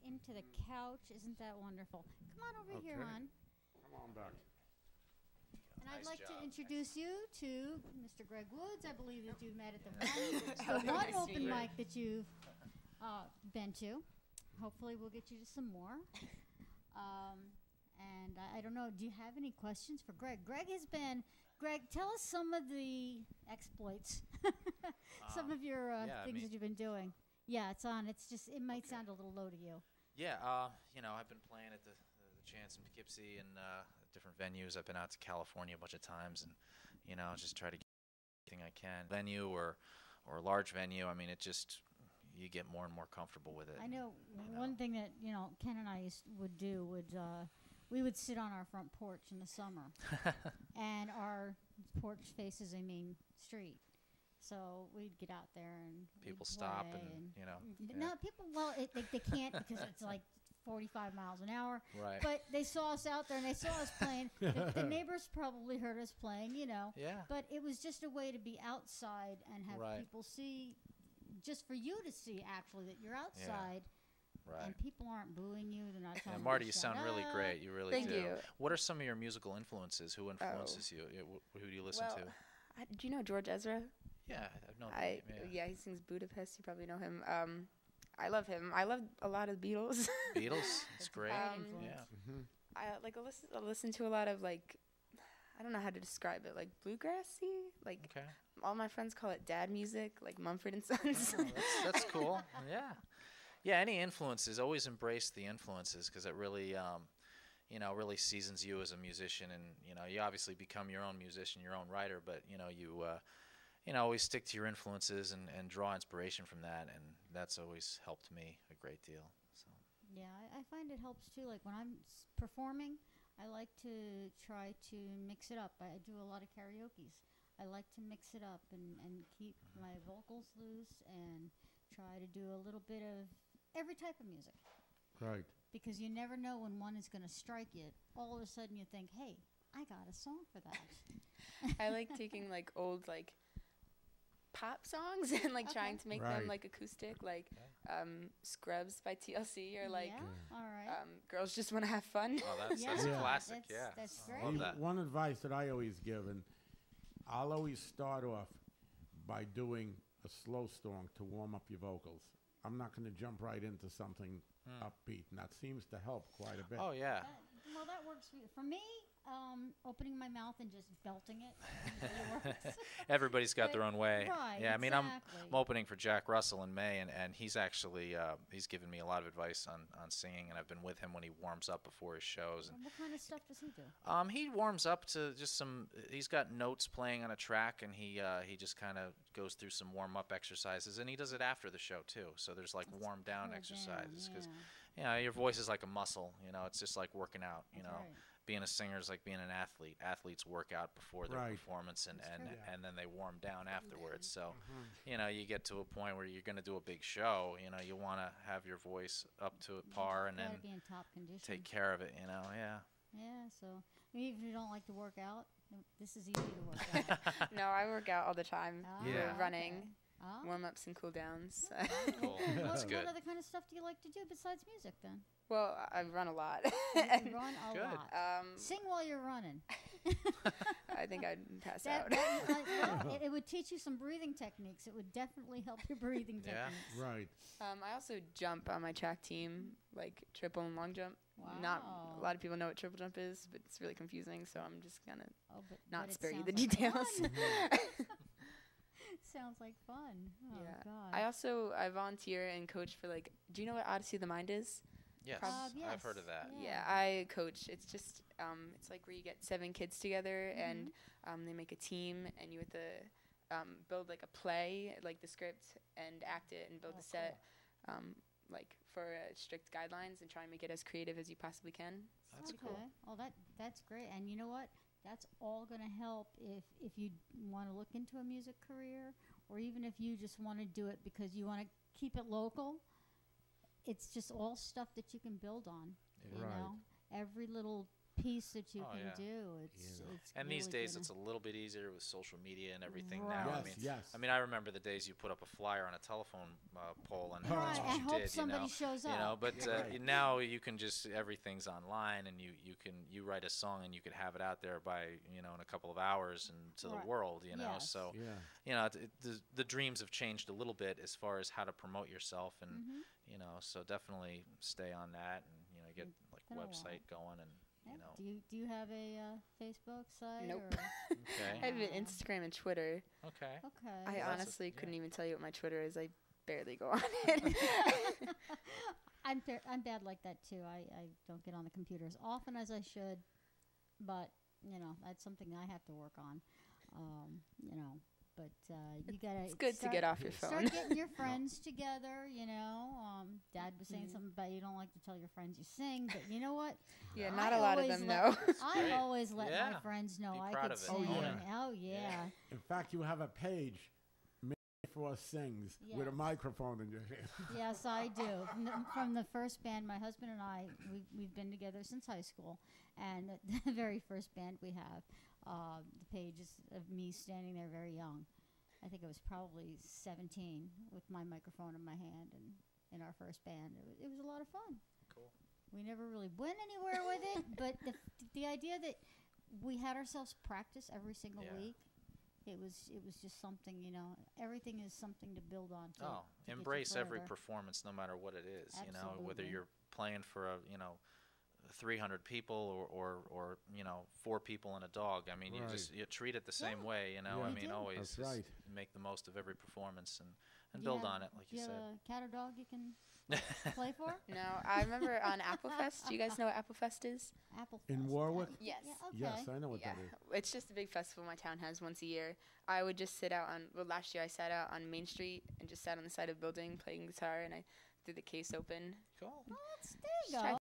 into the couch. Isn't that wonderful? Come on over here, hon. Come on back. And I'd like to introduce you to Mr. Greg Woods. I believe that you've met at the one open mic that you've been to. Hopefully we'll get you to some more. And I don't know, do you have any questions for Greg? Greg, tell us some of the exploits, some of your things that you've been doing. Yeah, it's on. It's just, it might sound a little low to you. Yeah, I've been playing at the Chance in Poughkeepsie and different venues. I've been out to California a bunch of times, and just try to get everything I can. Venue or a large venue. I mean, it just, you get more and more comfortable with it. I know one thing that Ken and I would do we would sit on our front porch in the summer, and our porch faces a main street. So we'd get out there and people stop and No, people. Well, they can't because it's like 45 miles an hour. Right. But they saw us out there and they saw us playing. The neighbors probably heard us playing, Yeah. But it was just a way to be outside and have people see, just for you to see actually that you're outside. Yeah. Right. And people aren't booing you. They're not telling you Marty, to you shut sound really up. great. You really Thank do. you. What are some of your musical influences? Who influences you? Who do you listen to? Do you know George Ezra? Yeah, I've known him. Yeah, he sings Budapest. You probably know him. I love him. I love a lot of the Beatles. Beatles? It's great. Yeah. Mm-hmm. I listen to a lot of I don't know how to describe it, like bluegrassy. All my friends call it dad music, like Mumford and Sons. Oh, that's cool. Yeah. Yeah, any influences, always embrace the influences because it really, really seasons you as a musician. And, you obviously become your own musician, your own writer, but, you always stick to your influences and draw inspiration from that. And that's always helped me a great deal. So. Yeah, I find it helps too. Like when I'm performing, I like to try to mix it up. I do a lot of karaoke's. I like to mix it up and keep my vocals loose and try to do a little bit of every type of music. Right. Because you never know when one is going to strike you. All of a sudden you think, hey, I got a song for that. I like taking old pop songs and trying to make them acoustic, Scrubs by TLC or all right. Girls Just Want to Have Fun. Oh, that's a classic, That's great. Love that. One advice that I always give, and I'll always start off by doing a slow song to warm up your vocals. I'm not going to jump right into something upbeat, and that seems to help quite a bit. Oh, yeah. That works for you. For me, opening my mouth and just belting it usually works. Everybody's got their own way. Right, yeah, I mean, exactly. I'm opening for Jack Russell in May, and he's actually he's given me a lot of advice on singing, and I've been with him when he warms up before his shows. And what kind of stuff does he do? He warms up to just he's got notes playing on a track, and he just kind of goes through some warm-up exercises, and he does it after the show, too. So there's warm-down exercises because, your voice is like a muscle. It's just like working out, Right. Being a singer is like being an athlete. Athletes work out before their performance, and then they warm down afterwards. So, you get to a point where you're going to do a big show. You want to have your voice up to par and then be in top condition. take care of it. Yeah. Yeah. So even if you don't like to work out, this is easy to work out. No, I work out all the time. Yeah. Running. Okay. Oh. Warm-ups and cool-downs. Cool. That's good. What other kind of stuff do you like to do besides music, then? Well, I run a lot. You run a lot. Sing while you're running. I think I'd pass out. It would teach you some breathing techniques. It would definitely help your breathing techniques. Right. I also jump on my track team, triple and long jump. Wow. Not a lot of people know what triple jump is, but it's really confusing, so I'm just going to not but spare you sounds the like details. fun. Sounds like fun. Oh, yeah. God. I volunteer and coach for do you know what Odyssey of the Mind is? Yes, yes. I've heard of that. Yeah, I coach. It's just it's where you get 7 kids together and they make a team and you have to build a play, the script, and act it and build a set, for strict guidelines and try and make it as creative as you possibly can. That's cool. Oh, that's great. And you know what? That's all going to help if you want to look into a music career, or even if you just want to do it because you want to keep it local. It's just all stuff that you can build on. You know, every little piece that you Oh, can yeah. do. It's Yeah. it's And these really days, good. it's a little bit easier with social media and everything Right. now. Yes, yes. I remember the days you put up a flyer on a telephone pole, and Right, that's what and you hope did. somebody shows You up. know, but Yeah, right. now you can just everything's online, and you write a song and you could have it out there by in a couple of hours and to Right. the world. Yes. So Yeah. the dreams have changed a little bit as far as how to promote yourself, and Mhm. so definitely stay on that, and get like been a while. website going, and Yeah. Do you have a Facebook site? Nope. Or? okay, I have an Instagram and Twitter. okay. Okay. I that's a- honestly yeah. couldn't even tell you what my Twitter is. I barely go on it. I'm bad like that too. I don't get on the computer as often as I should, but that's something I have to work on. But you gotta. It's good to get off your phone. Start getting your friends together. Dad was saying Mhm. something about you don't like to tell your friends you sing, but you know what? Yeah, I not a lot of always them let- know. I Great. always let my Yeah. friends know Be I proud could of it. sing. Oh, yeah. Oh yeah. In fact, you have a page, Mary Frost Sings, with a Yes. microphone in your hand. Yes, I do. From the first band, my husband and I, we've been together since high school, and the very first band we have, the page is of me standing there very young. I think I was probably 17 with my microphone in my hand, and in our first band, it was a lot of fun. Cool. We never really went anywhere with it, but the idea that we had ourselves practice every single Yeah. week. It was just something, everything is something to build on. To get you Embrace every further. performance, no matter what it is. Whether Absolutely. you're playing for 300 people or 4 people and a dog. I mean, Right. you treat it the same Yeah. way. Yeah. I We mean, do. always That's just right. make the most of every performance and Do you build have- on it, like Do you you have said. a cat or dog you can play for? No, I remember on Applefest. Do you guys know what Applefest is? Apple In Fest. Warwick? Yes. Yeah, okay. Yes, I know what Yeah, that is. it's just a big festival my town has once a year. I would just sit out last year I sat out on Main Street and just sat on the side of a building playing guitar, and I threw the case open. Cool. There you Just tried go.